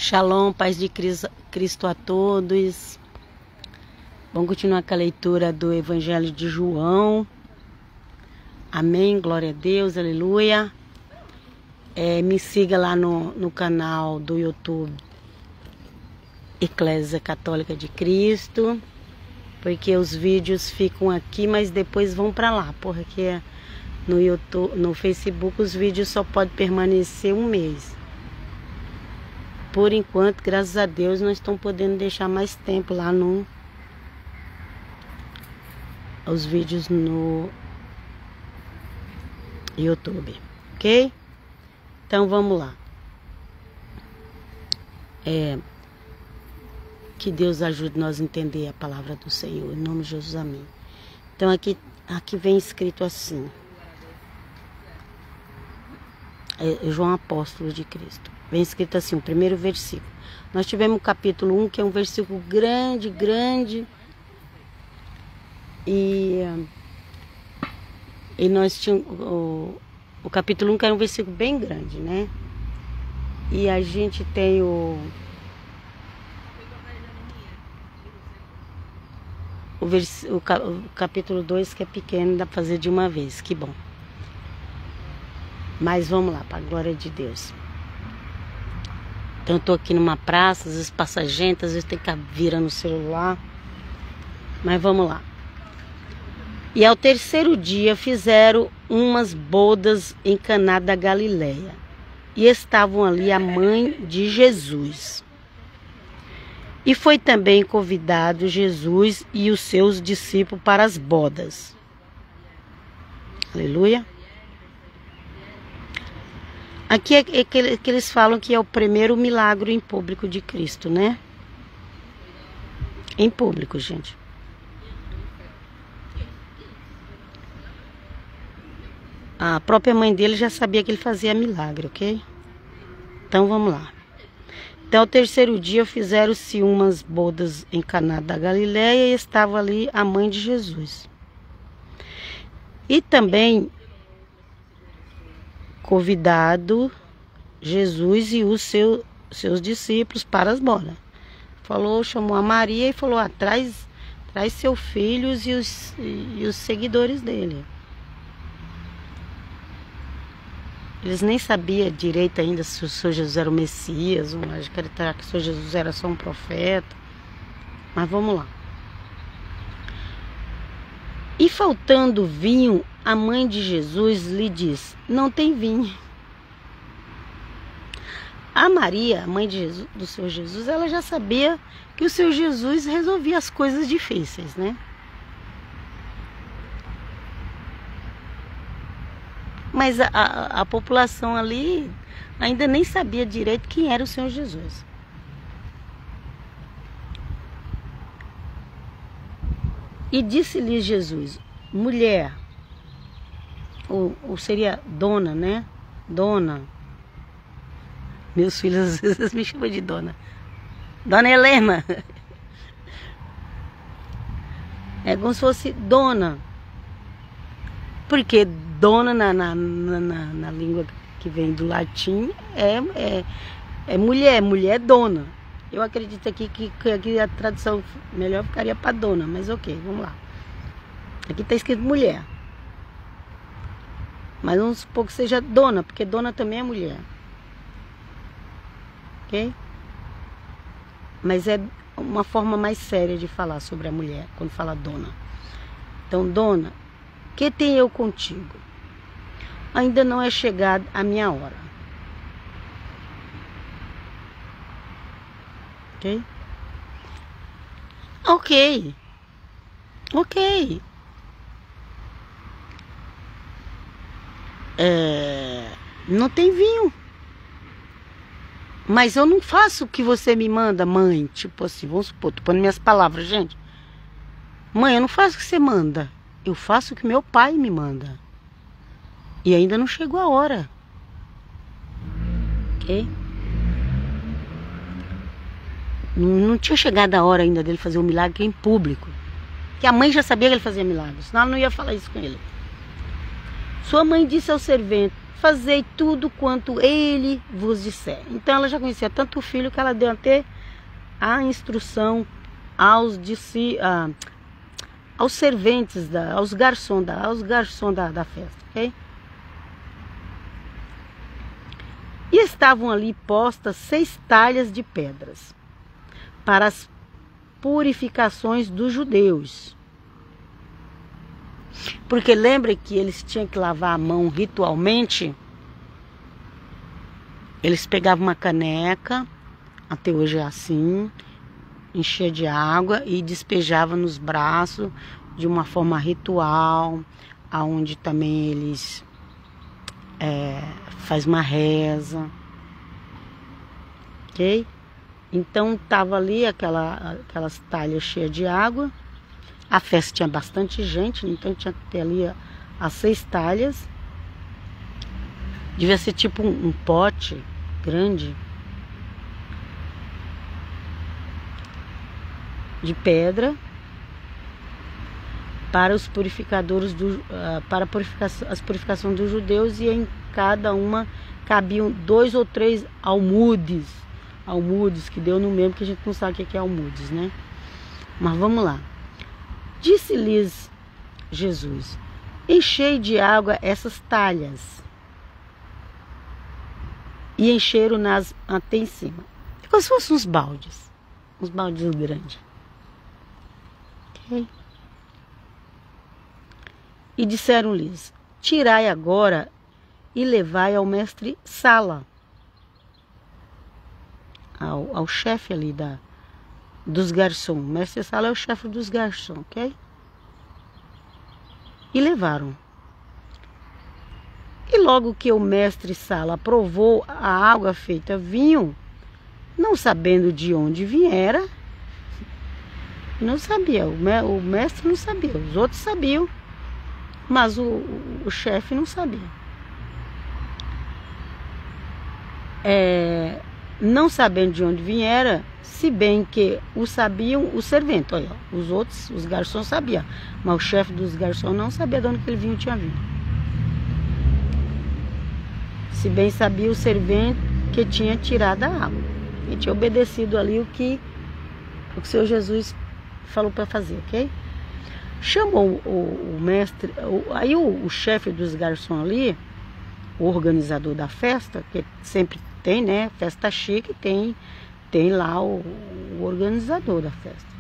Shalom, paz de Cristo a todos. Vamos continuar com a leitura do Evangelho de João. Amém, glória a Deus, aleluia. Me siga lá no canal do YouTube Eclésia Católica de Cristo, porque os vídeos ficam aqui, mas depois vão para lá, porque no YouTube, no Facebook os vídeos só podem permanecer um mês. Por enquanto, graças a Deus, nós estamos podendo deixar mais tempo lá os vídeos no YouTube, ok? Então vamos lá. Que Deus ajude nós a entender a palavra do Senhor, em nome de Jesus, amém. Então aqui vem escrito assim: João Apóstolo de Cristo. Vem escrito assim, o primeiro versículo. Nós tivemos o capítulo 1, que é um versículo grande. E nós tínhamos o capítulo 1, que era um versículo bem grande, né? E a gente tem o capítulo 2, que é pequeno, dá pra fazer de uma vez, que bom. Mas vamos lá, para a glória de Deus. Então eu tô aqui numa praça, às vezes passa gente, às vezes tem que virar no celular. Mas vamos lá. E ao terceiro dia fizeram umas bodas em Caná da Galileia. E estavam ali a mãe de Jesus. E foi também convidado Jesus e os seus discípulos para as bodas. Aleluia. Aqui é que eles falam que é o primeiro milagre em público de Cristo, né? Em público, gente. A própria mãe dele já sabia que ele fazia milagre, ok? Então vamos lá. Então, ao terceiro dia fizeram-se umas bodas em Caná da Galileia e estava ali a mãe de Jesus. E também convidado Jesus e os seus discípulos para as bodas. Chamou a Maria e falou: traz seus filhos e os seguidores dele. Eles nem sabiam direito ainda se o Senhor Jesus era o Messias, ou acreditaram que o Senhor Jesus era só um profeta. Mas vamos lá. E faltando vinho, a mãe de Jesus lhe disse: não tem vinho. A Maria, a mãe do Senhor Jesus, ela já sabia que o Senhor Jesus resolvia as coisas difíceis, né? Mas a população ali ainda nem sabia direito quem era o Senhor Jesus. E disse-lhe Jesus: mulher, ou seria dona, né? Dona. Meus filhos às vezes me chamam de dona. Dona Helena. É como se fosse dona. Porque dona na língua que vem do latim é mulher dona. Eu acredito aqui que a tradução melhor ficaria para dona, mas ok, vamos lá. Aqui está escrito mulher. Mas vamos supor que seja dona, porque dona também é mulher. Ok? Mas é uma forma mais séria de falar sobre a mulher, quando fala dona. Então, dona, que tenho eu contigo? Ainda não é chegada a minha hora. Ok? Ok. Não tem vinho. Mas eu não faço o que você me manda, mãe. Tipo assim, vamos supor, tô pondo minhas palavras, gente. Mãe, eu não faço o que você manda. Eu faço o que meu pai me manda. E ainda não chegou a hora. Ok? Não tinha chegado a hora ainda dele fazer um milagre em público. Porque a mãe já sabia que ele fazia milagre. Senão ela não ia falar isso com ele. Sua mãe disse ao servente: fazei tudo quanto ele vos disser. Então ela já conhecia tanto o filho que ela deu até a instrução aos serventes, aos garçons da festa, ok? E estavam ali postas 6 talhas de pedras para as purificações dos judeus. Porque lembra que eles tinham que lavar a mão ritualmente? Eles pegavam uma caneca, até hoje é assim, enchia de água e despejava nos braços de uma forma ritual, aonde também eles faz uma reza, ok? Então tava ali aquelas talhas cheias de água. A festa tinha bastante gente, então tinha que ter ali as 6 talhas. Devia ser tipo um pote grande de pedra para os purificadores para as purificações dos judeus, e em cada uma cabiam 2 ou 3 almudes, que deu no mesmo, que a gente não sabe o que é almudes, né? Mas vamos lá. Disse-lhes Jesus: enchei de água essas talhas. E encheram-nas até em cima. É como se fossem uns baldes grandes. Ok? E disseram-lhes: tirai agora e levai ao mestre Sala, ao chefe ali dos garçons. O mestre Sala é o chefe dos garçons, ok? E levaram. E logo que o mestre Sala provou a água feita vinho, não sabendo de onde viera, não sabia, o mestre não sabia, os outros sabiam, mas o chefe não sabia. Não sabendo de onde viera, se bem que o sabiam os serventes. Olha, os outros, os garçons sabiam, mas o chefe dos garçons não sabia de onde aquele vinho tinha vindo. Se bem sabia o servente que tinha tirado a água, e tinha obedecido ali o que o Senhor Jesus falou para fazer, ok? Chamou o mestre, aí o chefe dos garçons ali, o organizador da festa, que sempre tem, né? Festa chique, tem lá o organizador da festa.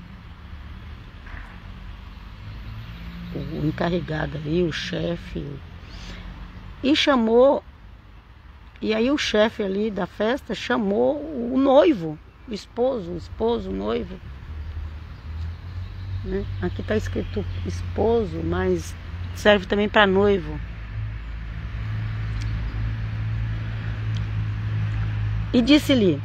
O encarregado ali, o chefe. E chamou, e aí o chefe ali da festa chamou o noivo, o esposo, o noivo. Né? Aqui está escrito esposo, mas serve também para noivo. E disse-lhe: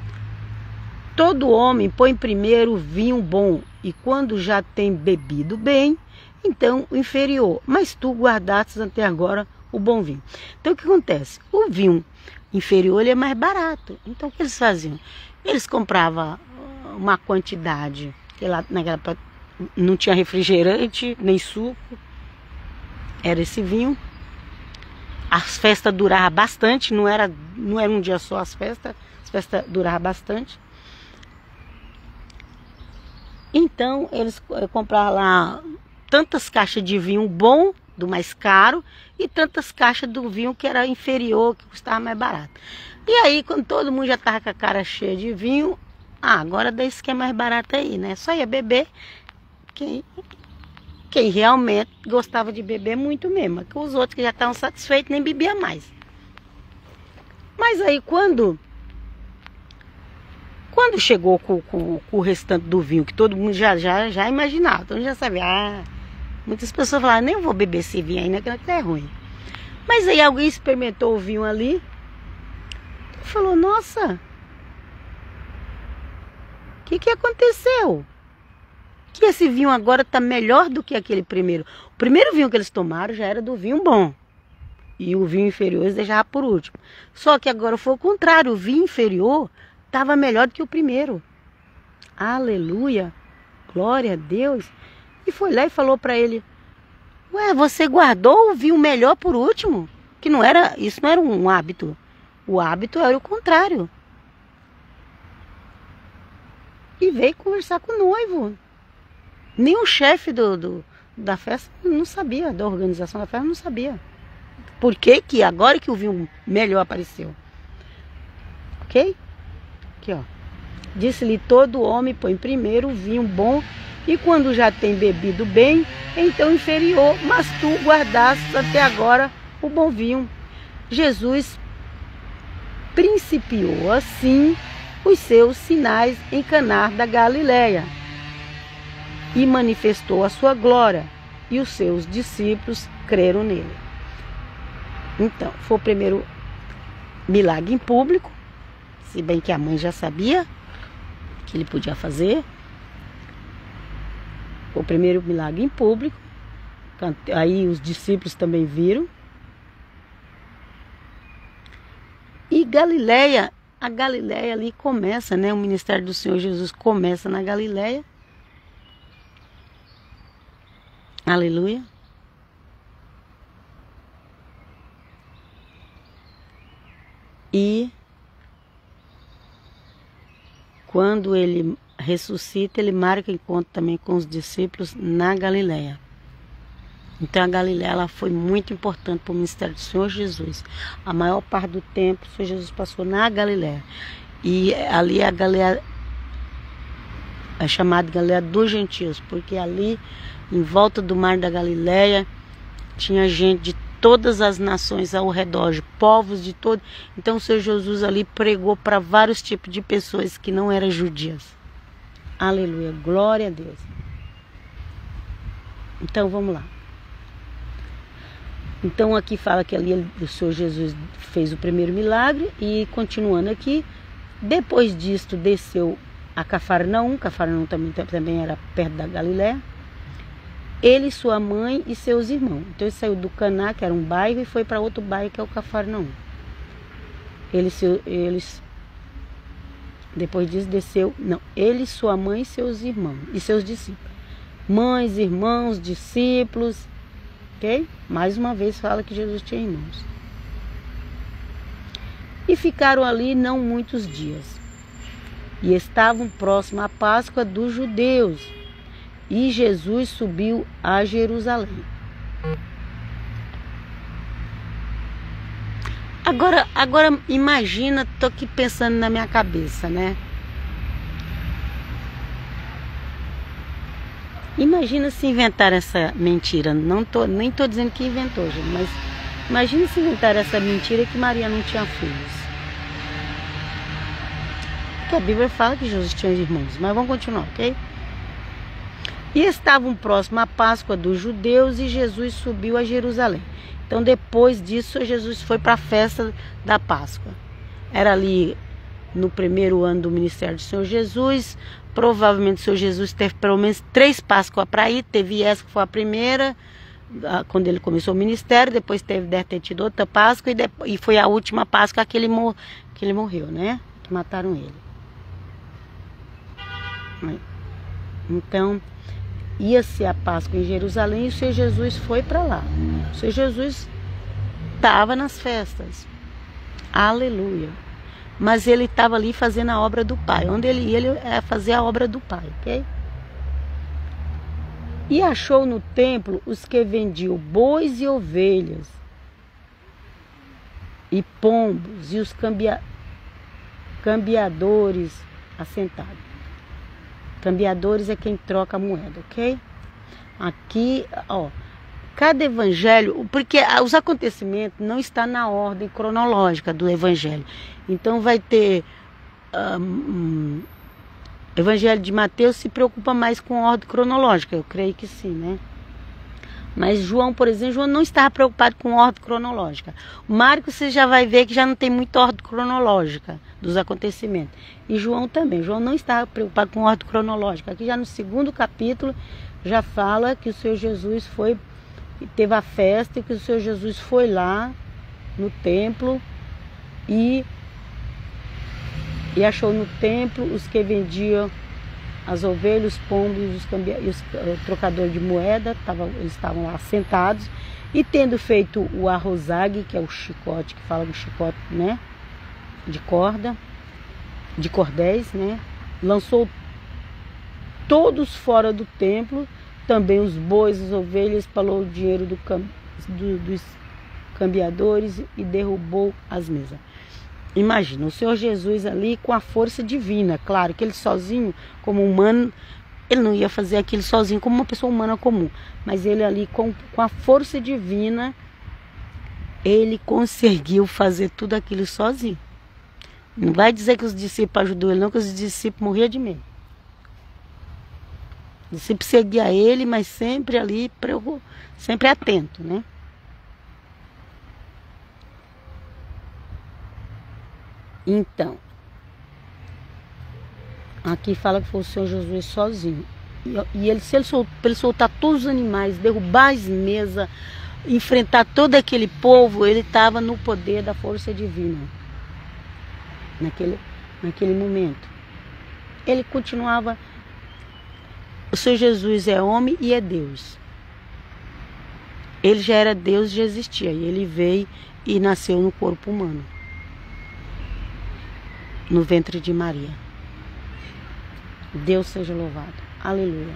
todo homem põe primeiro o vinho bom, e quando já tem bebido bem, então o inferior. Mas tu guardastes até agora o bom vinho. Então o que acontece? O vinho inferior ele é mais barato. Então o que eles faziam? Eles compravam uma quantidade, sei lá, não tinha refrigerante, nem suco. Era esse vinho. As festas duravam bastante, não era um dia só as festas duravam bastante. Então eles compravam lá tantas caixas de vinho bom, do mais caro, e tantas caixas do vinho que era inferior, que custava mais barato. E aí, quando todo mundo já estava com a cara cheia de vinho, agora desse que é mais barato aí, né? Só ia beber quem realmente gostava de beber muito mesmo, que os outros que já estavam satisfeitos nem bebiam mais. Mas aí quando chegou com o restante do vinho, que todo mundo já imaginava, todo mundo já sabia, muitas pessoas falaram: nem vou beber esse vinho aí, né, que é ruim. Mas aí alguém experimentou o vinho ali e falou: nossa, o que aconteceu? Que esse vinho agora está melhor do que aquele primeiro. O primeiro vinho que eles tomaram já era do vinho bom. E o vinho inferior eles deixavam por último. Só que agora foi o contrário. O vinho inferior estava melhor do que o primeiro. Aleluia. Glória a Deus. E foi lá e falou para ele: ué, você guardou o vinho melhor por último? Que não era, isso não era um hábito. O hábito era o contrário. E veio conversar com o noivo. Nem o chefe da festa não sabia, da organização da festa não sabia. Por que que agora que o vinho melhor apareceu? Ok? Aqui, ó. Disse-lhe: todo homem põe primeiro o vinho bom, e quando já tem bebido bem, então inferior, mas tu guardastes até agora o bom vinho. Jesus principiou assim os seus sinais em Caná da Galileia e manifestou a sua glória, e os seus discípulos creram nele. Então, foi o primeiro milagre em público, se bem que a mãe já sabia que ele podia fazer. Foi o primeiro milagre em público. Aí os discípulos também viram. E Galileia, a Galileia ali começa, né? O ministério do Senhor Jesus começa na Galileia. Aleluia. E quando ele ressuscita, ele marca encontro também com os discípulos na Galileia. Então a Galileia ela foi muito importante para o ministério do Senhor Jesus. A maior parte do tempo o Senhor Jesus passou na Galileia. E ali a Galileia é chamada Galileia dos Gentios, porque ali em volta do mar da Galileia tinha gente de todas as nações ao redor, de povos de todo. Então o Senhor Jesus ali pregou para vários tipos de pessoas que não eram judias. Aleluia, glória a Deus. Então vamos lá. Então aqui fala que ali o Senhor Jesus fez o primeiro milagre e continuando aqui, depois disto desceu a Cafarnaum. Cafarnaum também era perto da Galileia. Ele, sua mãe e seus irmãos. Então ele saiu do Caná, que era um bairro, e foi para outro bairro que é o Cafarnaum. Depois disso desceu, ele, sua mãe e seus irmãos e seus discípulos. Mães, irmãos, discípulos, ok? Mais uma vez fala que Jesus tinha irmãos. E ficaram ali não muitos dias. E estavam próximos à Páscoa dos judeus. E Jesus subiu a Jerusalém. Agora imagina, tô aqui pensando na minha cabeça, né? Imagina se inventar essa mentira. Nem tô dizendo que inventou, gente, mas imagina se inventar essa mentira que Maria não tinha filhos. Porque a Bíblia fala que Jesus tinha irmãos, mas vamos continuar, ok? E estavam próximos à Páscoa dos judeus e Jesus subiu a Jerusalém. Então depois disso Jesus foi para a festa da Páscoa. Era ali no primeiro ano do ministério do Senhor Jesus. Provavelmente o Senhor Jesus teve pelo menos 3 Páscoas para ir. Teve essa que foi a primeira, quando ele começou o ministério. Depois deve ter tido outra Páscoa e foi a última Páscoa que ele morreu, né? Que mataram ele. Então ia-se a Páscoa em Jerusalém e o Senhor Jesus foi para lá. O Senhor Jesus estava nas festas. Aleluia. Mas ele estava ali fazendo a obra do Pai. Onde ele ia, ele ia fazer a obra do Pai, ok? E achou no templo os que vendiam bois e ovelhas, e pombos, e os cambiadores assentados. Cambiadores é quem troca a moeda, ok? Aqui, ó, cada evangelho, porque os acontecimentos não estão na ordem cronológica do evangelho. Então vai ter, o evangelho de Mateus se preocupa mais com a ordem cronológica, eu creio que sim, né? Mas João, por exemplo, João não estava preocupado com ordem cronológica. Marcos, você já vai ver que já não tem muita ordem cronológica dos acontecimentos. E João também. João não estava preocupado com ordem cronológica. Aqui já no 2º capítulo já fala que o Senhor Jesus teve a festa e que o Senhor Jesus foi lá no templo e achou no templo os que vendiam as ovelhas, os pombos e os trocadores de moeda, eles estavam lá sentados, E tendo feito o arrozague, que é o chicote, que fala do chicote, né? De corda, de cordéis, né? Lançou todos fora do templo, também os bois, as ovelhas, espalhou o dinheiro dos cambiadores e derrubou as mesas. Imagina, o Senhor Jesus ali com a força divina, claro que ele sozinho, como humano, ele não ia fazer aquilo sozinho como uma pessoa humana comum, mas ele ali com a força divina, ele conseguiu fazer tudo aquilo sozinho. Não vai dizer que os discípulos ajudou ele não, que os discípulos morriam de medo. O discípulo seguia ele, mas sempre ali, sempre atento, né? Então, aqui fala que foi o Senhor Jesus sozinho. E ele, se ele soltar todos os animais, derrubar as mesas, enfrentar todo aquele povo, ele estava no poder da força divina. Naquele momento. Ele continuava. O Senhor Jesus é homem e é Deus. Ele já era Deus, já existia. E ele veio e nasceu no corpo humano. No ventre de Maria. Deus seja louvado. Aleluia.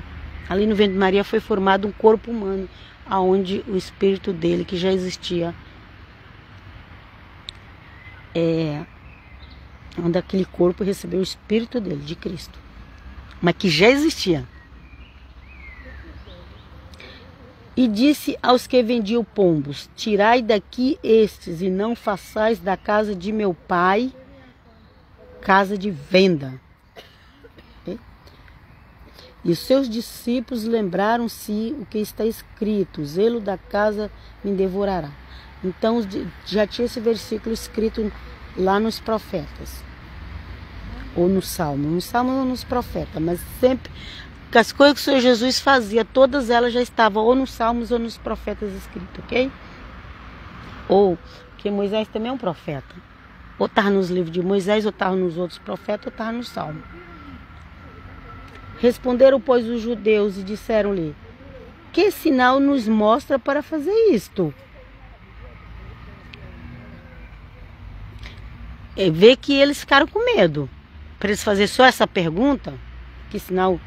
Ali no ventre de Maria foi formado um corpo humano, aonde o espírito dele, que já existia, onde aquele corpo recebeu o espírito dele, de Cristo, mas que já existia. E disse aos que vendiam pombos: tirai daqui estes, e não façais da casa de meu pai casa de venda. E os seus discípulos lembraram-se o que está escrito: o zelo da casa me devorará. Então já tinha esse versículo escrito lá nos profetas, ou no Salmo ou nos profetas, mas sempre que as coisas que o Senhor Jesus fazia, todas elas já estavam ou nos Salmos ou nos profetas escritos, ok? Ou, porque Moisés também é um profeta, ou estava nos livros de Moisés, ou estava nos outros profetas, ou estava no Salmo. Responderam, pois, os judeus e disseram-lhe: que sinal nos mostra para fazer isto? Vê que eles ficaram com medo. Para eles fazerem só essa pergunta, que sinal?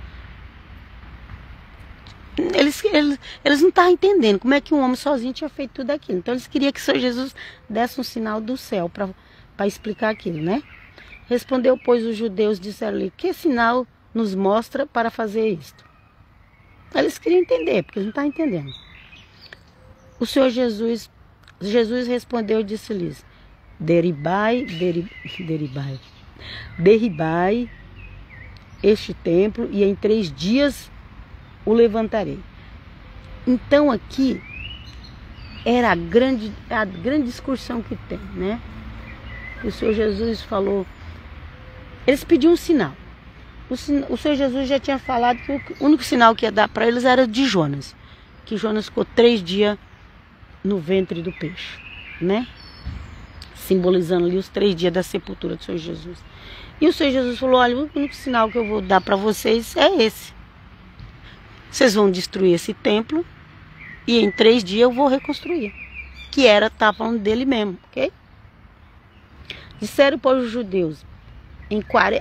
Eles não estavam entendendo como é que um homem sozinho tinha feito tudo aquilo. Então eles queriam que o Senhor Jesus desse um sinal do céu para explicar aquilo, né? Respondeu, pois, os judeus, disseram-lhe: que sinal nos mostra para fazer isto? Eles queriam entender, porque eles não estavam entendendo. O Senhor Jesus respondeu e disse-lhes: derribai este templo, e em 3 dias o levantarei. Então aqui era a grande discussão que tem, né? O Senhor Jesus falou, eles pediam um sinal. O Senhor Jesus já tinha falado que o único sinal que ia dar para eles era de Jonas, que Jonas ficou 3 dias no ventre do peixe, né? Simbolizando ali os 3 dias da sepultura do Senhor Jesus. E o Senhor Jesus falou: olha, o único sinal que eu vou dar para vocês é esse. Vocês vão destruir esse templo e em 3 dias eu vou reconstruir. Que tá falando dele mesmo, ok? Disseram para os judeus.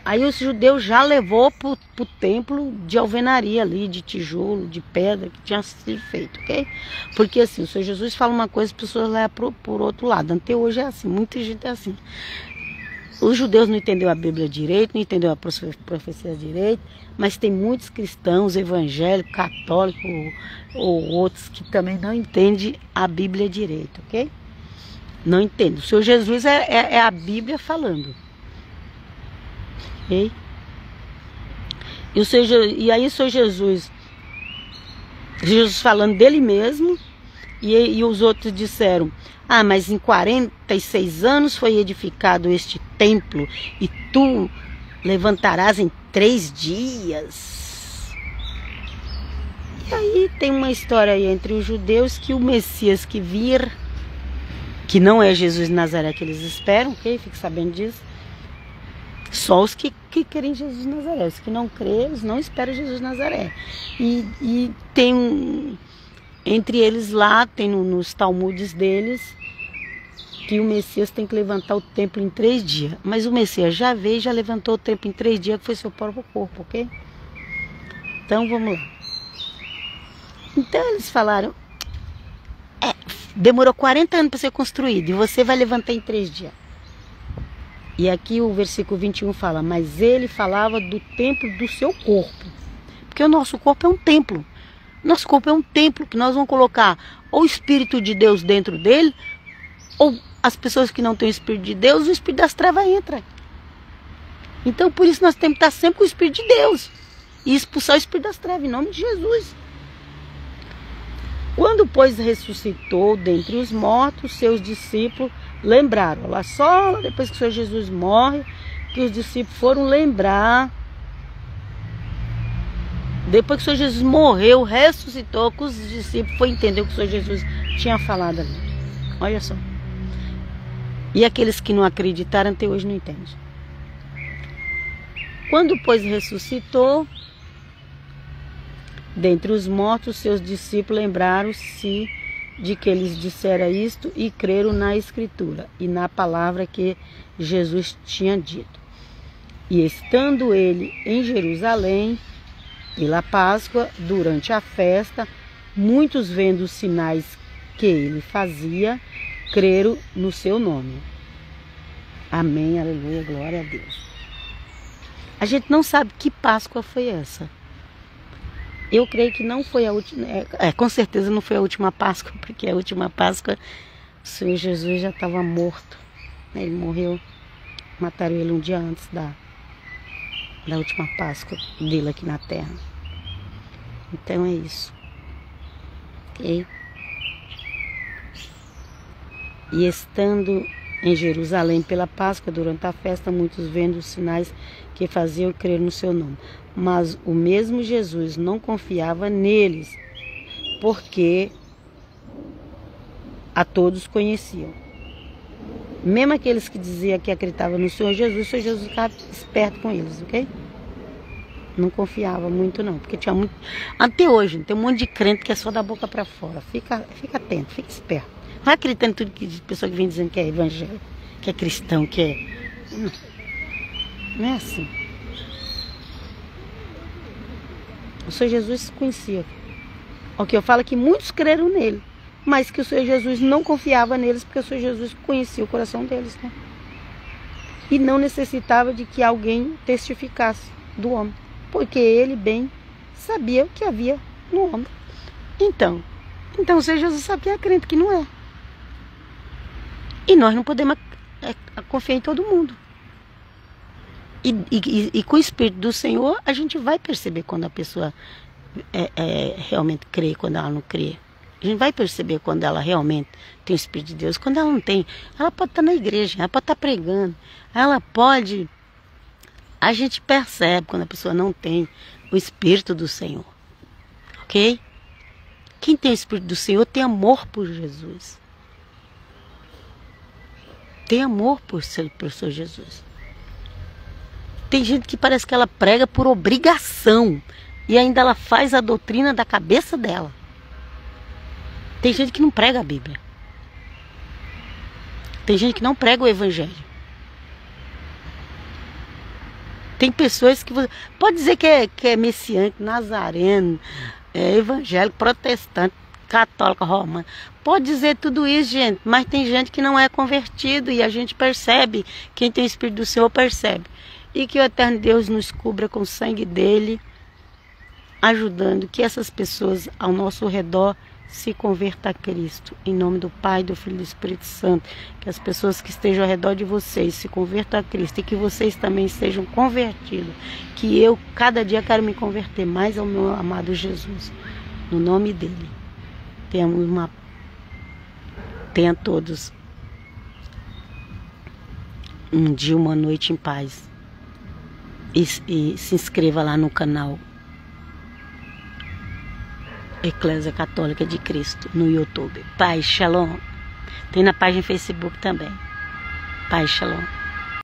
Aí os judeus já levou para o templo de alvenaria ali, de tijolo, de pedra, que tinha sido feito, ok? Porque assim, o Senhor Jesus fala uma coisa, as pessoas levam por outro lado. Até hoje é assim, muita gente é assim. Os judeus não entenderam a Bíblia direito, não entenderam a profecia direito, mas tem muitos cristãos, evangélicos, católicos ou outros que também não entendem a Bíblia direito, ok? Não entendem. O Senhor Jesus é a Bíblia falando. Okay? E aí o Senhor Jesus falando dele mesmo, e os outros disseram: ah, mas em 46 anos foi edificado este templo, e tu levantarás em 3 dias. E aí tem uma história aí entre os judeus que o Messias que vir, que não é Jesus de Nazaré que eles esperam, ok? Fique sabendo disso. Só os que querem Jesus de Nazaré. Os que não creem, eles não esperam Jesus de Nazaré. E tem Entre eles lá, tem nos Talmudes deles, que o Messias tem que levantar o templo em 3 dias. Mas o Messias já veio e já levantou o templo em 3 dias, que foi seu próprio corpo, ok? Então vamos lá. Então eles falaram, demorou 40 anos para ser construído, e você vai levantar em 3 dias. E aqui o versículo 21 fala, mas ele falava do templo do seu corpo. Porque o nosso corpo é um templo. Nosso corpo é um templo que nós vamos colocar ou o Espírito de Deus dentro dele, ou as pessoas que não têm o Espírito de Deus, o Espírito das trevas entra. Então por isso nós temos que estar sempre com o Espírito de Deus e expulsar o Espírito das trevas, em nome de Jesus. Quando, pois, ressuscitou dentre os mortos, seus discípulos lembraram. Lá só depois que o Senhor Jesus morre, que os discípulos foram lembrar. Depois que o Senhor Jesus morreu, ressuscitou, que os discípulos foram entender o que o Senhor Jesus tinha falado ali. Olha só. E aqueles que não acreditaram até hoje não entendem. Quando, pois, ressuscitou dentre os mortos, seus discípulos lembraram-se de que eles dissera isto e creram na Escritura e na palavra que Jesus tinha dito. E estando ele em Jerusalém, pela Páscoa, durante a festa, muitos vendo os sinais que ele fazia, creram no seu nome. Amém, aleluia, glória a Deus. A gente não sabe que Páscoa foi essa. Eu creio que não foi a última, com certeza não foi a última Páscoa, porque a última Páscoa o Senhor Jesus já estava morto. Ele morreu, mataram ele um dia antes da última Páscoa dele aqui na terra. Então é isso. Ok? E estando em Jerusalém pela Páscoa, durante a festa, muitos vendo os sinais que faziam crer no seu nome. Mas o mesmo Jesus não confiava neles, porque a todos conheciam. Mesmo aqueles que diziam que acreditavam no Senhor Jesus, o Senhor Jesus ficava esperto com eles, ok? Não confiava muito não, porque tinha muito... Até hoje, tem um monte de crente que é só da boca para fora. Fica atento, fica esperto. Não vai acreditando em tudo que pessoa que vem dizendo que é evangélico, que é cristão, que é... Não é assim. O Senhor Jesus conhecia. O que eu falo é que muitos creram nele, mas que o Senhor Jesus não confiava neles, porque o Senhor Jesus conhecia o coração deles, né? E não necessitava de que alguém testificasse do homem, porque ele bem sabia o que havia no homem. Então o Senhor Jesus sabe que é crente, que não é. E nós não podemos confiar em todo mundo. E com o Espírito do Senhor, a gente vai perceber quando a pessoa realmente crê, quando ela não crê. A gente vai perceber quando ela realmente tem o Espírito de Deus. Quando ela não tem, ela pode estar na igreja, ela pode estar pregando, ela pode... A gente percebe quando a pessoa não tem o Espírito do Senhor. Ok? Quem tem o Espírito do Senhor tem amor por Jesus. Tem amor por o Senhor Jesus. Tem gente que parece que ela prega por obrigação e ainda ela faz a doutrina da cabeça dela. Tem gente que não prega a Bíblia. Tem gente que não prega o Evangelho. Tem pessoas que você pode dizer que é messiânico, nazareno, evangélico, protestante, católico, romano. Pode dizer tudo isso, gente, mas tem gente que não é convertido e a gente percebe. Quem tem o Espírito do Senhor percebe. E que o Eterno Deus nos cubra com o sangue dele, ajudando que essas pessoas ao nosso redor se convertam a Cristo. Em nome do Pai, do Filho e do Espírito Santo. Que as pessoas que estejam ao redor de vocês se convertam a Cristo. E que vocês também sejam convertidos. Que eu, cada dia, quero me converter mais ao meu amado Jesus. No nome dele. Tenha todos um dia, uma noite em paz. E se inscreva lá no canal Eclésia Católica de Cristo no YouTube. Pai Shalom. Tem na página Facebook também. Pai Shalom.